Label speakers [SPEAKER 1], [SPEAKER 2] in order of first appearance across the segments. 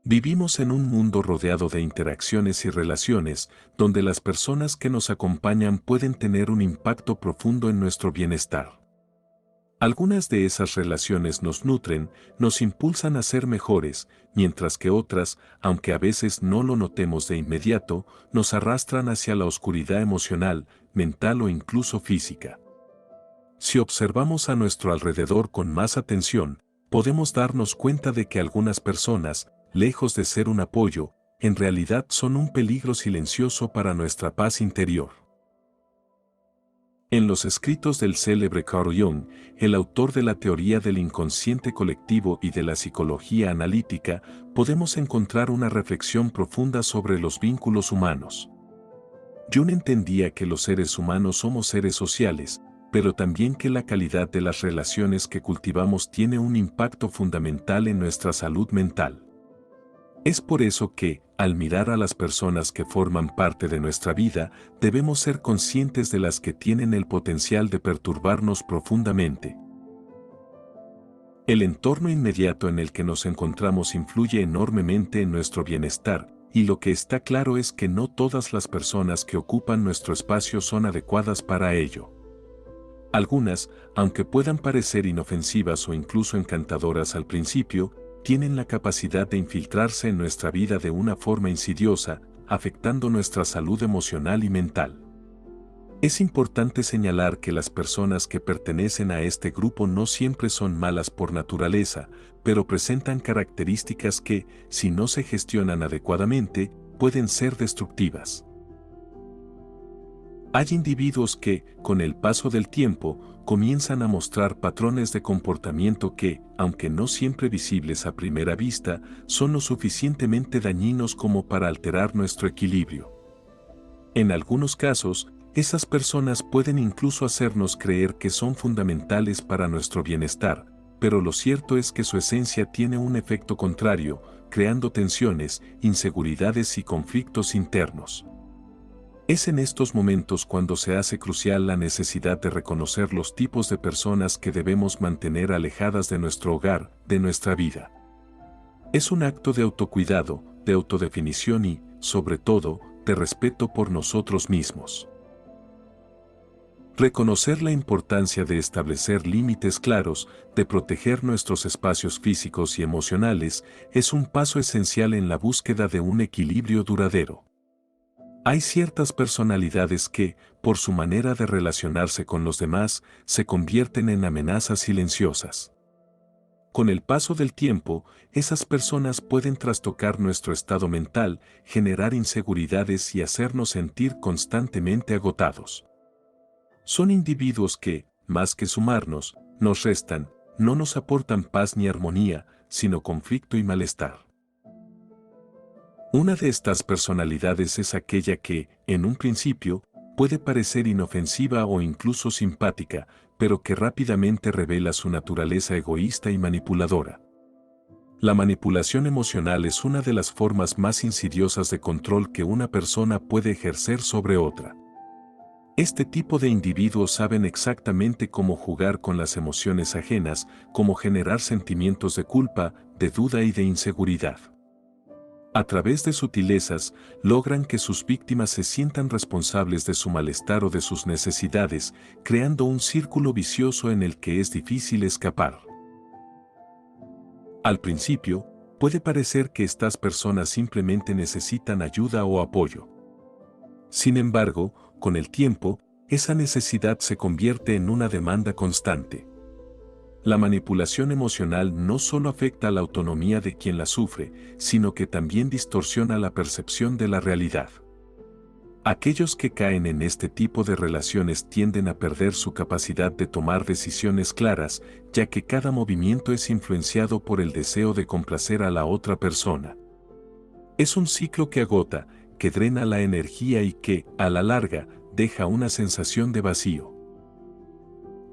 [SPEAKER 1] Vivimos en un mundo rodeado de interacciones y relaciones, donde las personas que nos acompañan pueden tener un impacto profundo en nuestro bienestar. Algunas de esas relaciones nos nutren, nos impulsan a ser mejores, mientras que otras, aunque a veces no lo notemos de inmediato, nos arrastran hacia la oscuridad emocional, mental o incluso física. Si observamos a nuestro alrededor con más atención, podemos darnos cuenta de que algunas personas, lejos de ser un apoyo, en realidad son un peligro silencioso para nuestra paz interior. En los escritos del célebre Carl Jung, el autor de la teoría del inconsciente colectivo y de la psicología analítica, podemos encontrar una reflexión profunda sobre los vínculos humanos. Jung entendía que los seres humanos somos seres sociales, pero también que la calidad de las relaciones que cultivamos tiene un impacto fundamental en nuestra salud mental. Es por eso que, al mirar a las personas que forman parte de nuestra vida, debemos ser conscientes de las que tienen el potencial de perturbarnos profundamente. El entorno inmediato en el que nos encontramos influye enormemente en nuestro bienestar, y lo que está claro es que no todas las personas que ocupan nuestro espacio son adecuadas para ello. Algunas, aunque puedan parecer inofensivas o incluso encantadoras al principio, tienen la capacidad de infiltrarse en nuestra vida de una forma insidiosa, afectando nuestra salud emocional y mental. Es importante señalar que las personas que pertenecen a este grupo no siempre son malas por naturaleza, pero presentan características que, si no se gestionan adecuadamente, pueden ser destructivas. Hay individuos que, con el paso del tiempo, comienzan a mostrar patrones de comportamiento que, aunque no siempre visibles a primera vista, son lo suficientemente dañinos como para alterar nuestro equilibrio. En algunos casos, esas personas pueden incluso hacernos creer que son fundamentales para nuestro bienestar, pero lo cierto es que su esencia tiene un efecto contrario, creando tensiones, inseguridades y conflictos internos. Es en estos momentos cuando se hace crucial la necesidad de reconocer los tipos de personas que debemos mantener alejadas de nuestro hogar, de nuestra vida. Es un acto de autocuidado, de autodefinición y, sobre todo, de respeto por nosotros mismos. Reconocer la importancia de establecer límites claros, de proteger nuestros espacios físicos y emocionales, es un paso esencial en la búsqueda de un equilibrio duradero. Hay ciertas personalidades que, por su manera de relacionarse con los demás, se convierten en amenazas silenciosas. Con el paso del tiempo, esas personas pueden trastocar nuestro estado mental, generar inseguridades y hacernos sentir constantemente agotados. Son individuos que, más que sumarnos, nos restan, no nos aportan paz ni armonía, sino conflicto y malestar. Una de estas personalidades es aquella que, en un principio, puede parecer inofensiva o incluso simpática, pero que rápidamente revela su naturaleza egoísta y manipuladora. La manipulación emocional es una de las formas más insidiosas de control que una persona puede ejercer sobre otra. Este tipo de individuos saben exactamente cómo jugar con las emociones ajenas, cómo generar sentimientos de culpa, de duda y de inseguridad. A través de sutilezas, logran que sus víctimas se sientan responsables de su malestar o de sus necesidades, creando un círculo vicioso en el que es difícil escapar. Al principio, puede parecer que estas personas simplemente necesitan ayuda o apoyo. Sin embargo, con el tiempo, esa necesidad se convierte en una demanda constante. La manipulación emocional no solo afecta a la autonomía de quien la sufre, sino que también distorsiona la percepción de la realidad. Aquellos que caen en este tipo de relaciones tienden a perder su capacidad de tomar decisiones claras, ya que cada movimiento es influenciado por el deseo de complacer a la otra persona. Es un ciclo que agota, que drena la energía y que, a la larga, deja una sensación de vacío.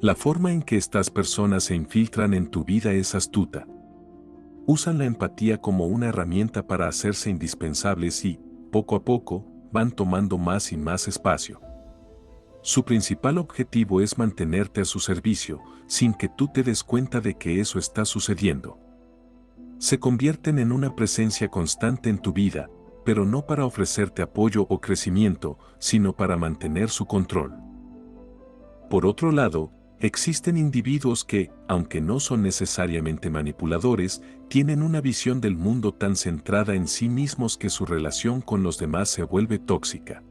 [SPEAKER 1] La forma en que estas personas se infiltran en tu vida es astuta. Usan la empatía como una herramienta para hacerse indispensables y, poco a poco, van tomando más y más espacio. Su principal objetivo es mantenerte a su servicio, sin que tú te des cuenta de que eso está sucediendo. Se convierten en una presencia constante en tu vida, pero no para ofrecerte apoyo o crecimiento, sino para mantener su control. Por otro lado, existen individuos que, aunque no son necesariamente manipuladores, tienen una visión del mundo tan centrada en sí mismos que su relación con los demás se vuelve tóxica.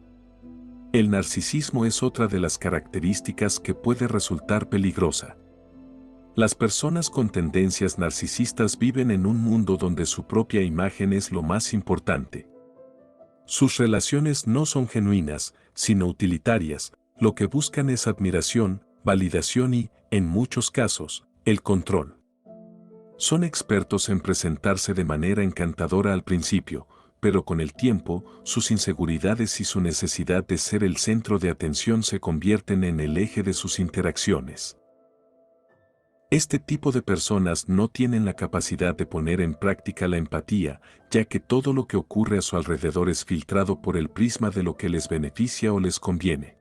[SPEAKER 1] El narcisismo es otra de las características que puede resultar peligrosa. Las personas con tendencias narcisistas viven en un mundo donde su propia imagen es lo más importante. Sus relaciones no son genuinas, sino utilitarias, lo que buscan es admiración, validación y, en muchos casos, el control. Son expertos en presentarse de manera encantadora al principio, pero con el tiempo, sus inseguridades y su necesidad de ser el centro de atención se convierten en el eje de sus interacciones. Este tipo de personas no tienen la capacidad de poner en práctica la empatía, ya que todo lo que ocurre a su alrededor es filtrado por el prisma de lo que les beneficia o les conviene.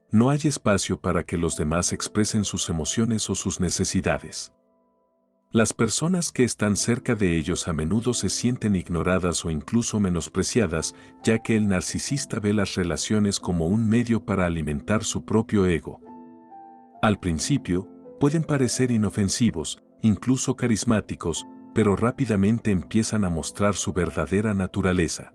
[SPEAKER 1] No hay espacio para que los demás expresen sus emociones o sus necesidades. Las personas que están cerca de ellos a menudo se sienten ignoradas o incluso menospreciadas, ya que el narcisista ve las relaciones como un medio para alimentar su propio ego. Al principio, pueden parecer inofensivos, incluso carismáticos, pero rápidamente empiezan a mostrar su verdadera naturaleza.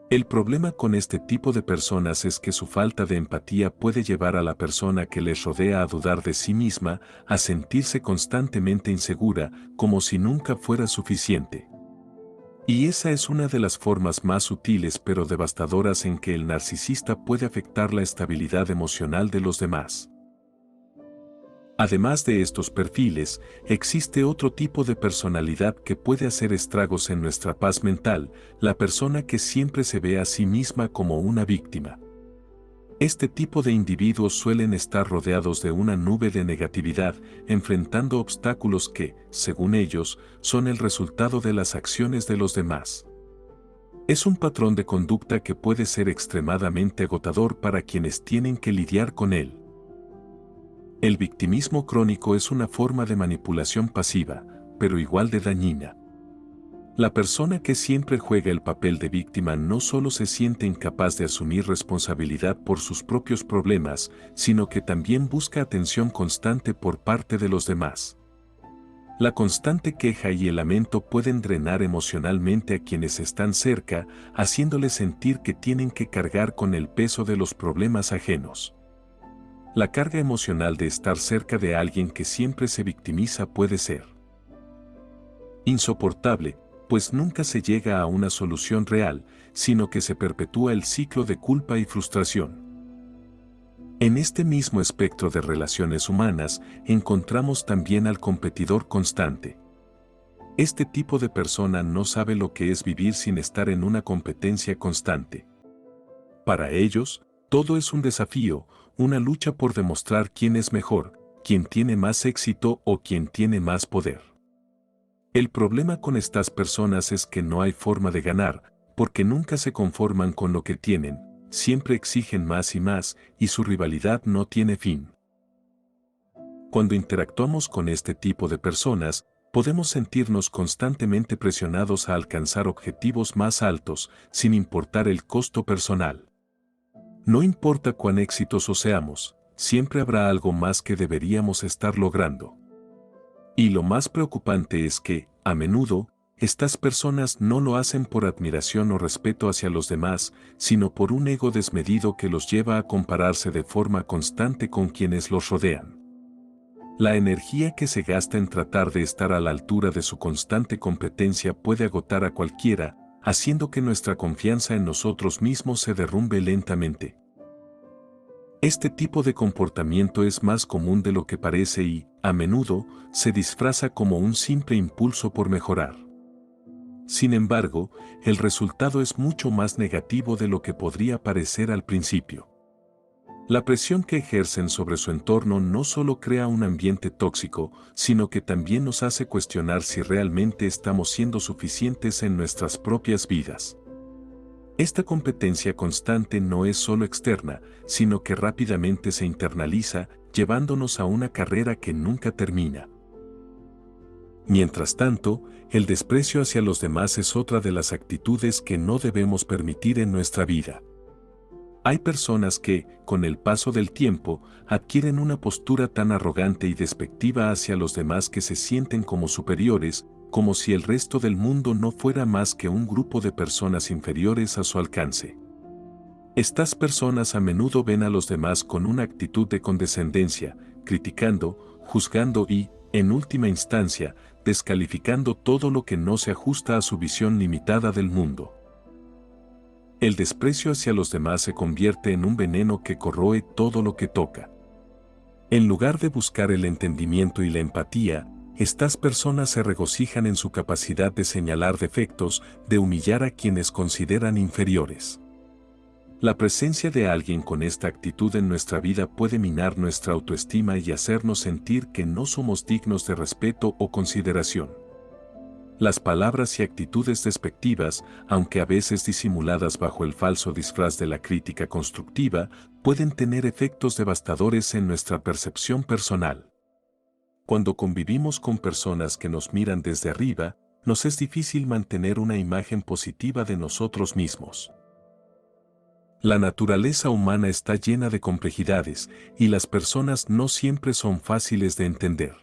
[SPEAKER 1] El problema con este tipo de personas es que su falta de empatía puede llevar a la persona que les rodea a dudar de sí misma, a sentirse constantemente insegura, como si nunca fuera suficiente. Y esa es una de las formas más sutiles pero devastadoras en que el narcisista puede afectar la estabilidad emocional de los demás. Además de estos perfiles, existe otro tipo de personalidad que puede hacer estragos en nuestra paz mental, la persona que siempre se ve a sí misma como una víctima. Este tipo de individuos suelen estar rodeados de una nube de negatividad, enfrentando obstáculos que, según ellos, son el resultado de las acciones de los demás. Es un patrón de conducta que puede ser extremadamente agotador para quienes tienen que lidiar con él. El victimismo crónico es una forma de manipulación pasiva, pero igual de dañina. La persona que siempre juega el papel de víctima no solo se siente incapaz de asumir responsabilidad por sus propios problemas, sino que también busca atención constante por parte de los demás. La constante queja y el lamento pueden drenar emocionalmente a quienes están cerca, haciéndoles sentir que tienen que cargar con el peso de los problemas ajenos. La carga emocional de estar cerca de alguien que siempre se victimiza puede ser insoportable, pues nunca se llega a una solución real, sino que se perpetúa el ciclo de culpa y frustración. En este mismo espectro de relaciones humanas, encontramos también al competidor constante. Este tipo de persona no sabe lo que es vivir sin estar en una competencia constante. Para ellos, todo es un desafío, una lucha por demostrar quién es mejor, quién tiene más éxito o quién tiene más poder. El problema con estas personas es que no hay forma de ganar, porque nunca se conforman con lo que tienen, siempre exigen más y su rivalidad no tiene fin. Cuando interactuamos con este tipo de personas, podemos sentirnos constantemente presionados a alcanzar objetivos más altos, sin importar el costo personal. No importa cuán exitosos seamos, siempre habrá algo más que deberíamos estar logrando. Y lo más preocupante es que, a menudo, estas personas no lo hacen por admiración o respeto hacia los demás, sino por un ego desmedido que los lleva a compararse de forma constante con quienes los rodean. La energía que se gasta en tratar de estar a la altura de su constante competencia puede agotar a cualquiera, haciendo que nuestra confianza en nosotros mismos se derrumbe lentamente. Este tipo de comportamiento es más común de lo que parece y, a menudo, se disfraza como un simple impulso por mejorar. Sin embargo, el resultado es mucho más negativo de lo que podría parecer al principio. La presión que ejercen sobre su entorno no solo crea un ambiente tóxico, sino que también nos hace cuestionar si realmente estamos siendo suficientes en nuestras propias vidas. Esta competencia constante no es solo externa, sino que rápidamente se internaliza, llevándonos a una carrera que nunca termina. Mientras tanto, el desprecio hacia los demás es otra de las actitudes que no debemos permitir en nuestra vida. Hay personas que, con el paso del tiempo, adquieren una postura tan arrogante y despectiva hacia los demás que se sienten como superiores, como si el resto del mundo no fuera más que un grupo de personas inferiores a su alcance. Estas personas a menudo ven a los demás con una actitud de condescendencia, criticando, juzgando y, en última instancia, descalificando todo lo que no se ajusta a su visión limitada del mundo. El desprecio hacia los demás se convierte en un veneno que corroe todo lo que toca. En lugar de buscar el entendimiento y la empatía, estas personas se regocijan en su capacidad de señalar defectos, de humillar a quienes consideran inferiores. La presencia de alguien con esta actitud en nuestra vida puede minar nuestra autoestima y hacernos sentir que no somos dignos de respeto o consideración. Las palabras y actitudes despectivas, aunque a veces disimuladas bajo el falso disfraz de la crítica constructiva, pueden tener efectos devastadores en nuestra percepción personal. Cuando convivimos con personas que nos miran desde arriba, nos es difícil mantener una imagen positiva de nosotros mismos. La naturaleza humana está llena de complejidades, y las personas no siempre son fáciles de entender.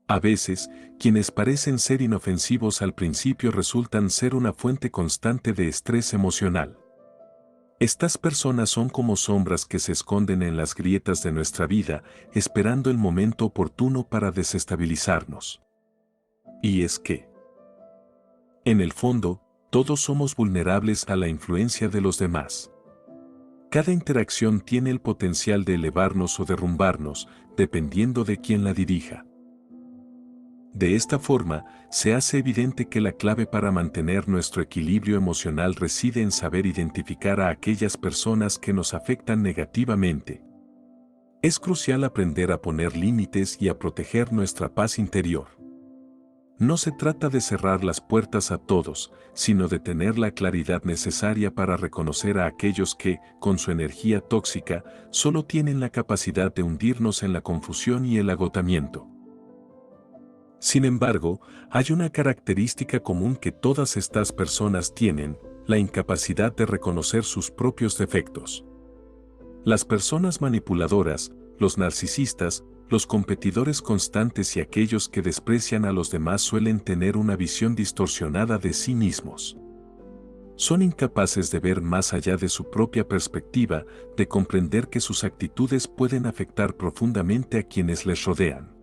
[SPEAKER 1] A veces, quienes parecen ser inofensivos al principio resultan ser una fuente constante de estrés emocional. Estas personas son como sombras que se esconden en las grietas de nuestra vida, esperando el momento oportuno para desestabilizarnos. Y es que, en el fondo, todos somos vulnerables a la influencia de los demás. Cada interacción tiene el potencial de elevarnos o derrumbarnos, dependiendo de quién la dirija. De esta forma, se hace evidente que la clave para mantener nuestro equilibrio emocional reside en saber identificar a aquellas personas que nos afectan negativamente. Es crucial aprender a poner límites y a proteger nuestra paz interior. No se trata de cerrar las puertas a todos, sino de tener la claridad necesaria para reconocer a aquellos que, con su energía tóxica, solo tienen la capacidad de hundirnos en la confusión y el agotamiento. Sin embargo, hay una característica común que todas estas personas tienen: la incapacidad de reconocer sus propios defectos. Las personas manipuladoras, los narcisistas, los competidores constantes y aquellos que desprecian a los demás suelen tener una visión distorsionada de sí mismos. Son incapaces de ver más allá de su propia perspectiva, de comprender que sus actitudes pueden afectar profundamente a quienes les rodean.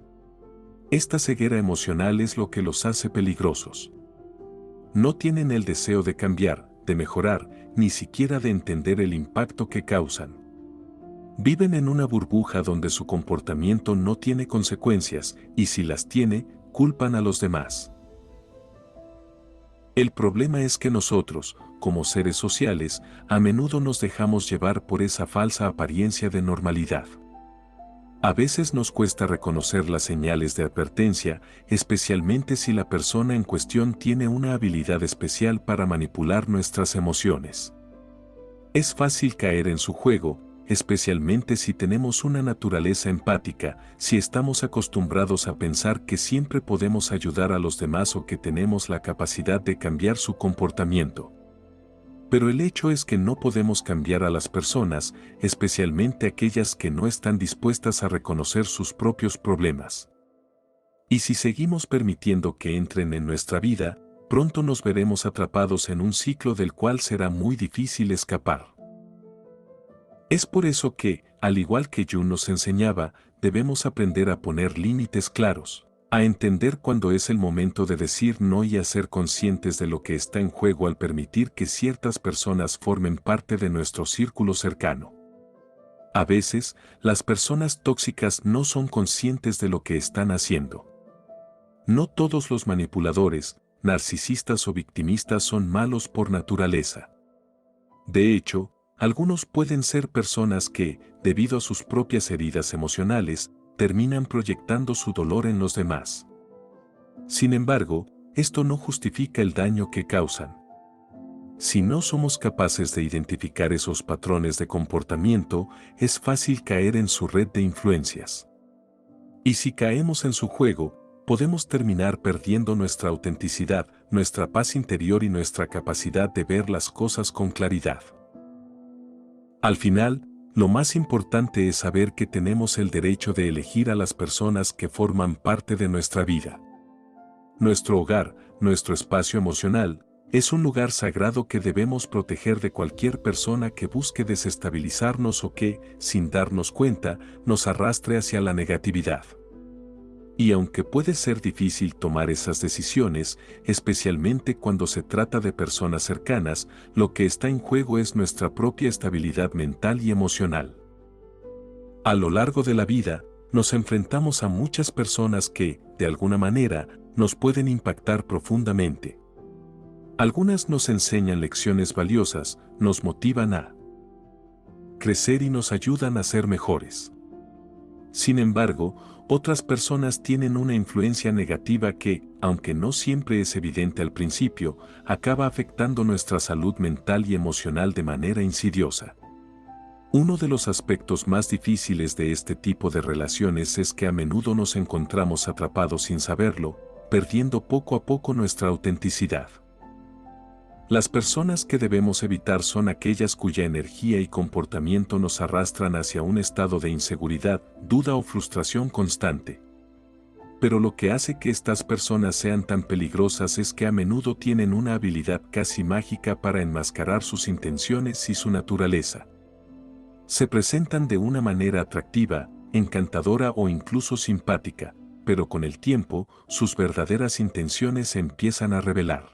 [SPEAKER 1] Esta ceguera emocional es lo que los hace peligrosos. No tienen el deseo de cambiar, de mejorar, ni siquiera de entender el impacto que causan. Viven en una burbuja donde su comportamiento no tiene consecuencias, y si las tiene, culpan a los demás. El problema es que nosotros, como seres sociales, a menudo nos dejamos llevar por esa falsa apariencia de normalidad. A veces nos cuesta reconocer las señales de advertencia, especialmente si la persona en cuestión tiene una habilidad especial para manipular nuestras emociones. Es fácil caer en su juego, especialmente si tenemos una naturaleza empática, si estamos acostumbrados a pensar que siempre podemos ayudar a los demás o que tenemos la capacidad de cambiar su comportamiento. Pero el hecho es que no podemos cambiar a las personas, especialmente aquellas que no están dispuestas a reconocer sus propios problemas. Y si seguimos permitiendo que entren en nuestra vida, pronto nos veremos atrapados en un ciclo del cual será muy difícil escapar. Es por eso que, al igual que Jung nos enseñaba, debemos aprender a poner límites claros, a entender cuándo es el momento de decir no y a ser conscientes de lo que está en juego al permitir que ciertas personas formen parte de nuestro círculo cercano. A veces, las personas tóxicas no son conscientes de lo que están haciendo. No todos los manipuladores, narcisistas o victimistas son malos por naturaleza. De hecho, algunos pueden ser personas que, debido a sus propias heridas emocionales, terminan proyectando su dolor en los demás. Sin embargo, esto no justifica el daño que causan. Si no somos capaces de identificar esos patrones de comportamiento, es fácil caer en su red de influencias. Y si caemos en su juego, podemos terminar perdiendo nuestra autenticidad, nuestra paz interior y nuestra capacidad de ver las cosas con claridad. Al final, lo más importante es saber que tenemos el derecho de elegir a las personas que forman parte de nuestra vida. Nuestro hogar, nuestro espacio emocional, es un lugar sagrado que debemos proteger de cualquier persona que busque desestabilizarnos o que, sin darnos cuenta, nos arrastre hacia la negatividad. Y aunque puede ser difícil tomar esas decisiones, especialmente cuando se trata de personas cercanas, lo que está en juego es nuestra propia estabilidad mental y emocional. A lo largo de la vida, nos enfrentamos a muchas personas que, de alguna manera, nos pueden impactar profundamente. Algunas nos enseñan lecciones valiosas, nos motivan a crecer y nos ayudan a ser mejores. Sin embargo, otras personas tienen una influencia negativa que, aunque no siempre es evidente al principio, acaba afectando nuestra salud mental y emocional de manera insidiosa. Uno de los aspectos más difíciles de este tipo de relaciones es que a menudo nos encontramos atrapados sin saberlo, perdiendo poco a poco nuestra autenticidad. Las personas que debemos evitar son aquellas cuya energía y comportamiento nos arrastran hacia un estado de inseguridad, duda o frustración constante. Pero lo que hace que estas personas sean tan peligrosas es que a menudo tienen una habilidad casi mágica para enmascarar sus intenciones y su naturaleza. Se presentan de una manera atractiva, encantadora o incluso simpática, pero con el tiempo, sus verdaderas intenciones se empiezan a revelar.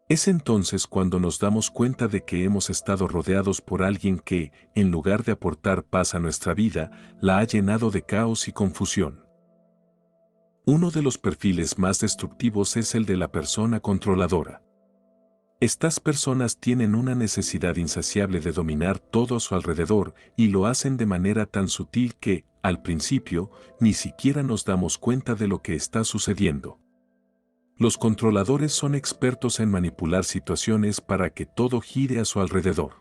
[SPEAKER 1] Es entonces cuando nos damos cuenta de que hemos estado rodeados por alguien que, en lugar de aportar paz a nuestra vida, la ha llenado de caos y confusión. Uno de los perfiles más destructivos es el de la persona controladora. Estas personas tienen una necesidad insaciable de dominar todo a su alrededor y lo hacen de manera tan sutil que, al principio, ni siquiera nos damos cuenta de lo que está sucediendo. Los controladores son expertos en manipular situaciones para que todo gire a su alrededor.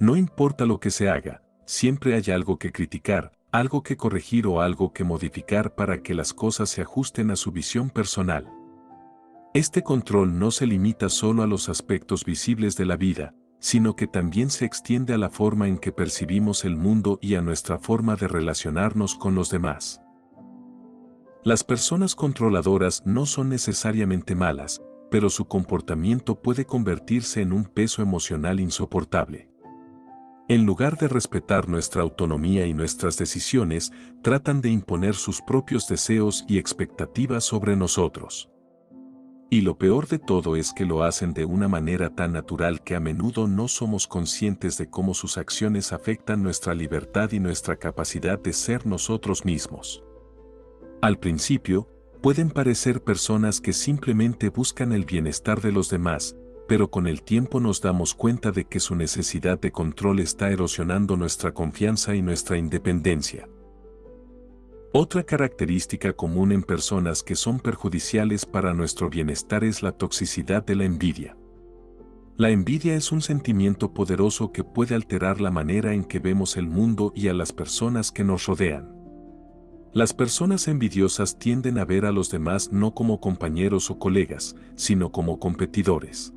[SPEAKER 1] No importa lo que se haga, siempre hay algo que criticar, algo que corregir o algo que modificar para que las cosas se ajusten a su visión personal. Este control no se limita solo a los aspectos visibles de la vida, sino que también se extiende a la forma en que percibimos el mundo y a nuestra forma de relacionarnos con los demás. Las personas controladoras no son necesariamente malas, pero su comportamiento puede convertirse en un peso emocional insoportable. En lugar de respetar nuestra autonomía y nuestras decisiones, tratan de imponer sus propios deseos y expectativas sobre nosotros. Y lo peor de todo es que lo hacen de una manera tan natural que a menudo no somos conscientes de cómo sus acciones afectan nuestra libertad y nuestra capacidad de ser nosotros mismos. Al principio, pueden parecer personas que simplemente buscan el bienestar de los demás, pero con el tiempo nos damos cuenta de que su necesidad de control está erosionando nuestra confianza y nuestra independencia. Otra característica común en personas que son perjudiciales para nuestro bienestar es la toxicidad de la envidia. La envidia es un sentimiento poderoso que puede alterar la manera en que vemos el mundo y a las personas que nos rodean. Las personas envidiosas tienden a ver a los demás no como compañeros o colegas, sino como competidores.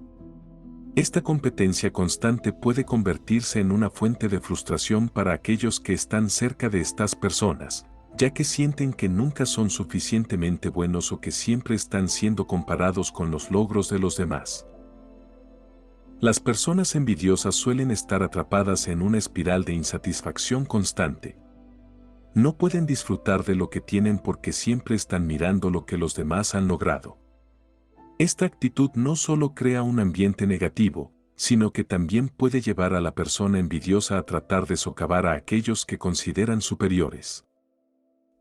[SPEAKER 1] Esta competencia constante puede convertirse en una fuente de frustración para aquellos que están cerca de estas personas, ya que sienten que nunca son suficientemente buenos o que siempre están siendo comparados con los logros de los demás. Las personas envidiosas suelen estar atrapadas en una espiral de insatisfacción constante. No pueden disfrutar de lo que tienen porque siempre están mirando lo que los demás han logrado. Esta actitud no solo crea un ambiente negativo, sino que también puede llevar a la persona envidiosa a tratar de socavar a aquellos que consideran superiores.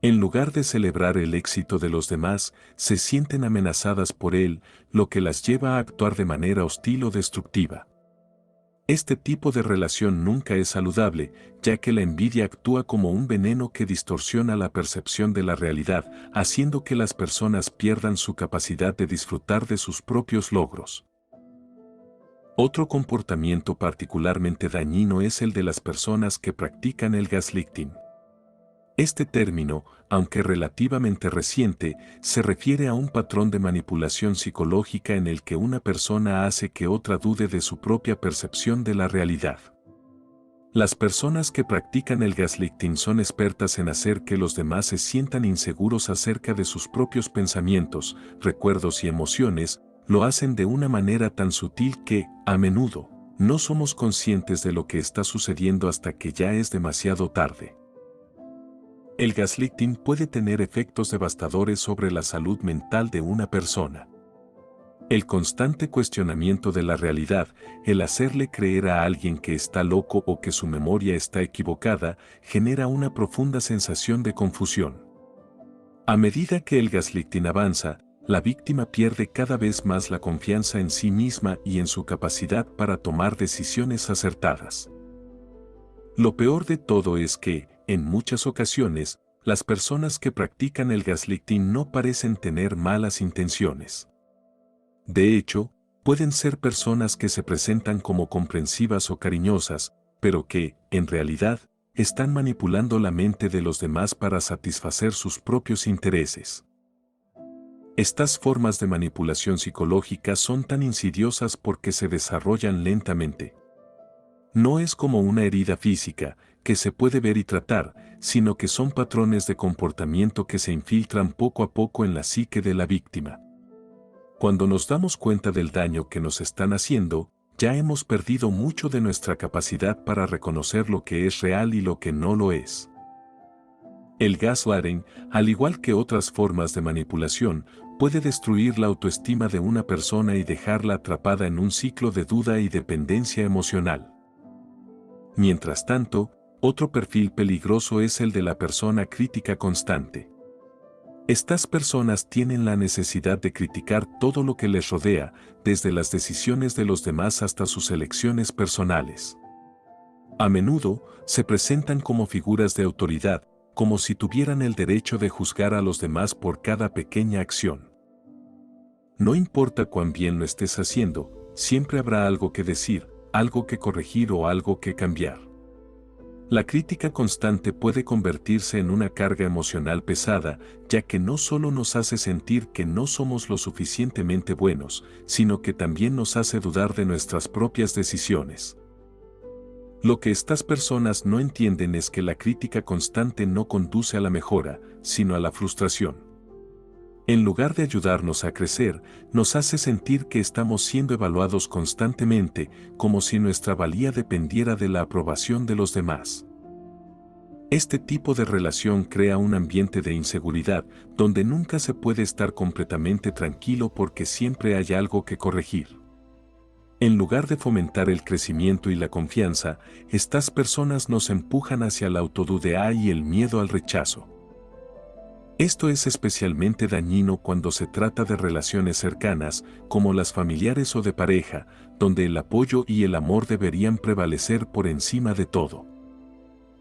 [SPEAKER 1] En lugar de celebrar el éxito de los demás, se sienten amenazadas por él, lo que las lleva a actuar de manera hostil o destructiva. Este tipo de relación nunca es saludable, ya que la envidia actúa como un veneno que distorsiona la percepción de la realidad, haciendo que las personas pierdan su capacidad de disfrutar de sus propios logros. Otro comportamiento particularmente dañino es el de las personas que practican el gaslighting. Este término, aunque relativamente reciente, se refiere a un patrón de manipulación psicológica en el que una persona hace que otra dude de su propia percepción de la realidad. Las personas que practican el gaslighting son expertas en hacer que los demás se sientan inseguros acerca de sus propios pensamientos, recuerdos y emociones. Lo hacen de una manera tan sutil que, a menudo, no somos conscientes de lo que está sucediendo hasta que ya es demasiado tarde. El gaslighting puede tener efectos devastadores sobre la salud mental de una persona. El constante cuestionamiento de la realidad, el hacerle creer a alguien que está loco o que su memoria está equivocada, genera una profunda sensación de confusión. A medida que el gaslighting avanza, la víctima pierde cada vez más la confianza en sí misma y en su capacidad para tomar decisiones acertadas. Lo peor de todo es que, en muchas ocasiones, las personas que practican el gaslighting no parecen tener malas intenciones. De hecho, pueden ser personas que se presentan como comprensivas o cariñosas, pero que, en realidad, están manipulando la mente de los demás para satisfacer sus propios intereses. Estas formas de manipulación psicológica son tan insidiosas porque se desarrollan lentamente. No es como una herida física, que se puede ver y tratar, sino que son patrones de comportamiento que se infiltran poco a poco en la psique de la víctima. Cuando nos damos cuenta del daño que nos están haciendo, ya hemos perdido mucho de nuestra capacidad para reconocer lo que es real y lo que no lo es. El gaslighting, al igual que otras formas de manipulación, puede destruir la autoestima de una persona y dejarla atrapada en un ciclo de duda y dependencia emocional. Mientras tanto, otro perfil peligroso es el de la persona crítica constante. Estas personas tienen la necesidad de criticar todo lo que les rodea, desde las decisiones de los demás hasta sus elecciones personales. A menudo, se presentan como figuras de autoridad, como si tuvieran el derecho de juzgar a los demás por cada pequeña acción. No importa cuán bien lo estés haciendo, siempre habrá algo que decir, algo que corregir o algo que cambiar. La crítica constante puede convertirse en una carga emocional pesada, ya que no solo nos hace sentir que no somos lo suficientemente buenos, sino que también nos hace dudar de nuestras propias decisiones. Lo que estas personas no entienden es que la crítica constante no conduce a la mejora, sino a la frustración. En lugar de ayudarnos a crecer, nos hace sentir que estamos siendo evaluados constantemente, como si nuestra valía dependiera de la aprobación de los demás. Este tipo de relación crea un ambiente de inseguridad, donde nunca se puede estar completamente tranquilo porque siempre hay algo que corregir. En lugar de fomentar el crecimiento y la confianza, estas personas nos empujan hacia la autoduda y el miedo al rechazo. Esto es especialmente dañino cuando se trata de relaciones cercanas, como las familiares o de pareja, donde el apoyo y el amor deberían prevalecer por encima de todo.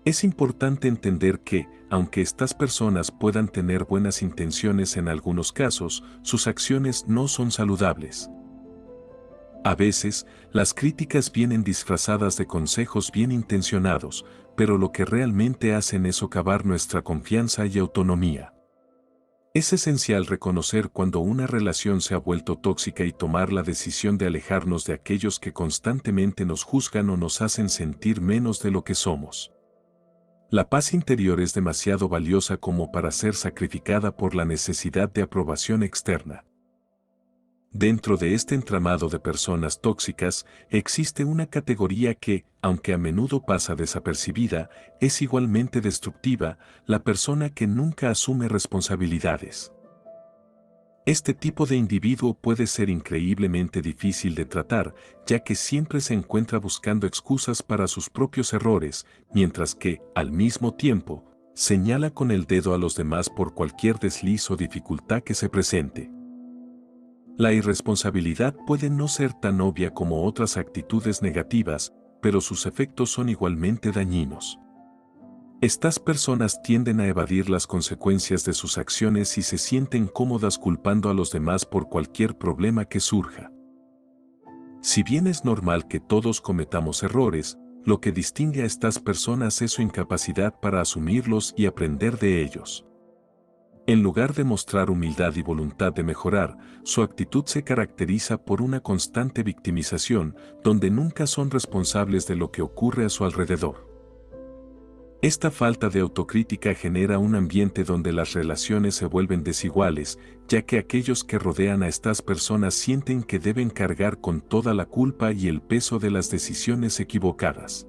[SPEAKER 1] Es importante entender que, aunque estas personas puedan tener buenas intenciones en algunos casos, sus acciones no son saludables. A veces, las críticas vienen disfrazadas de consejos bien intencionados, pero lo que realmente hacen es socavar nuestra confianza y autonomía. Es esencial reconocer cuando una relación se ha vuelto tóxica y tomar la decisión de alejarnos de aquellos que constantemente nos juzgan o nos hacen sentir menos de lo que somos. La paz interior es demasiado valiosa como para ser sacrificada por la necesidad de aprobación externa. Dentro de este entramado de personas tóxicas, existe una categoría que, aunque a menudo pasa desapercibida, es igualmente destructiva: la persona que nunca asume responsabilidades. Este tipo de individuo puede ser increíblemente difícil de tratar, ya que siempre se encuentra buscando excusas para sus propios errores, mientras que, al mismo tiempo, señala con el dedo a los demás por cualquier desliz o dificultad que se presente. La irresponsabilidad puede no ser tan obvia como otras actitudes negativas, pero sus efectos son igualmente dañinos. Estas personas tienden a evadir las consecuencias de sus acciones y se sienten cómodas culpando a los demás por cualquier problema que surja. Si bien es normal que todos cometamos errores, lo que distingue a estas personas es su incapacidad para asumirlos y aprender de ellos. En lugar de mostrar humildad y voluntad de mejorar, su actitud se caracteriza por una constante victimización, donde nunca son responsables de lo que ocurre a su alrededor. Esta falta de autocrítica genera un ambiente donde las relaciones se vuelven desiguales, ya que aquellos que rodean a estas personas sienten que deben cargar con toda la culpa y el peso de las decisiones equivocadas.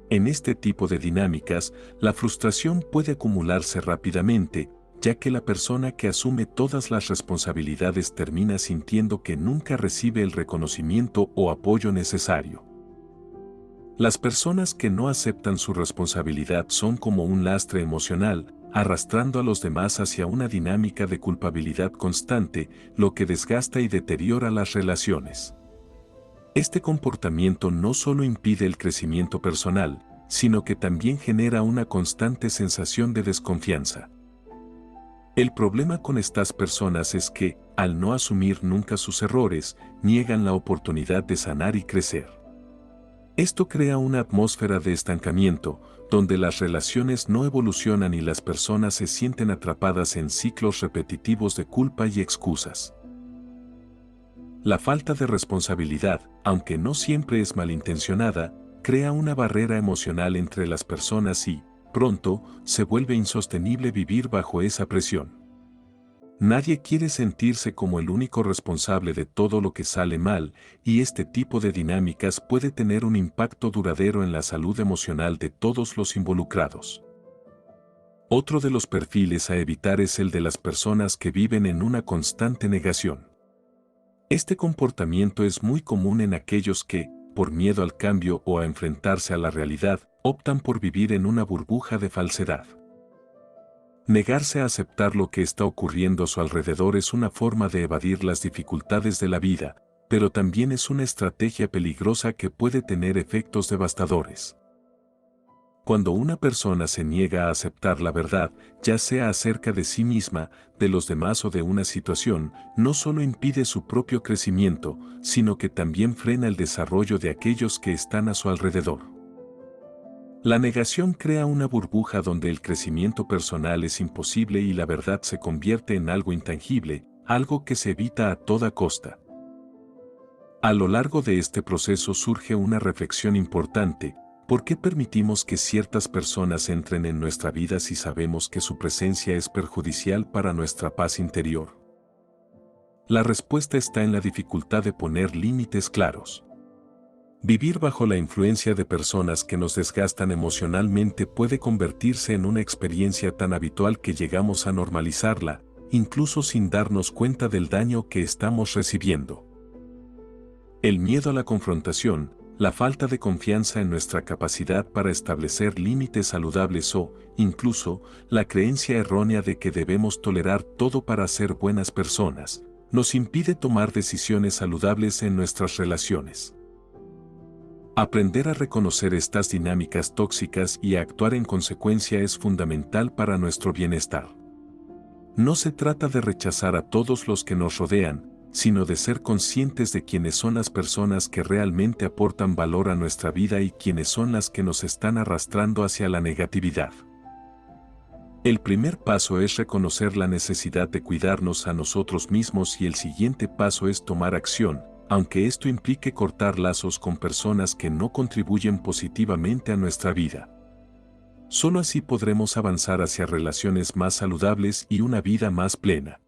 [SPEAKER 1] En este tipo de dinámicas, la frustración puede acumularse rápidamente, ya que la persona que asume todas las responsabilidades termina sintiendo que nunca recibe el reconocimiento o apoyo necesario. Las personas que no aceptan su responsabilidad son como un lastre emocional, arrastrando a los demás hacia una dinámica de culpabilidad constante, lo que desgasta y deteriora las relaciones. Este comportamiento no solo impide el crecimiento personal, sino que también genera una constante sensación de desconfianza. El problema con estas personas es que, al no asumir nunca sus errores, niegan la oportunidad de sanar y crecer. Esto crea una atmósfera de estancamiento, donde las relaciones no evolucionan y las personas se sienten atrapadas en ciclos repetitivos de culpa y excusas. La falta de responsabilidad, aunque no siempre es malintencionada, crea una barrera emocional entre las personas y, pronto, se vuelve insostenible vivir bajo esa presión. Nadie quiere sentirse como el único responsable de todo lo que sale mal, y este tipo de dinámicas puede tener un impacto duradero en la salud emocional de todos los involucrados. Otro de los perfiles a evitar es el de las personas que viven en una constante negación. Este comportamiento es muy común en aquellos que, por miedo al cambio o a enfrentarse a la realidad, optan por vivir en una burbuja de falsedad. Negarse a aceptar lo que está ocurriendo a su alrededor es una forma de evadir las dificultades de la vida, pero también es una estrategia peligrosa que puede tener efectos devastadores. Cuando una persona se niega a aceptar la verdad, ya sea acerca de sí misma, de los demás o de una situación, no solo impide su propio crecimiento, sino que también frena el desarrollo de aquellos que están a su alrededor. La negación crea una burbuja donde el crecimiento personal es imposible y la verdad se convierte en algo intangible, algo que se evita a toda costa. A lo largo de este proceso surge una reflexión importante: ¿por qué permitimos que ciertas personas entren en nuestra vida si sabemos que su presencia es perjudicial para nuestra paz interior? La respuesta está en la dificultad de poner límites claros. Vivir bajo la influencia de personas que nos desgastan emocionalmente puede convertirse en una experiencia tan habitual que llegamos a normalizarla, incluso sin darnos cuenta del daño que estamos recibiendo. El miedo a la confrontación, la falta de confianza en nuestra capacidad para establecer límites saludables o, incluso, la creencia errónea de que debemos tolerar todo para ser buenas personas, nos impide tomar decisiones saludables en nuestras relaciones. Aprender a reconocer estas dinámicas tóxicas y a actuar en consecuencia es fundamental para nuestro bienestar. No se trata de rechazar a todos los que nos rodean, sino de ser conscientes de quiénes son las personas que realmente aportan valor a nuestra vida y quiénes son las que nos están arrastrando hacia la negatividad. El primer paso es reconocer la necesidad de cuidarnos a nosotros mismos y el siguiente paso es tomar acción, aunque esto implique cortar lazos con personas que no contribuyen positivamente a nuestra vida. Solo así podremos avanzar hacia relaciones más saludables y una vida más plena.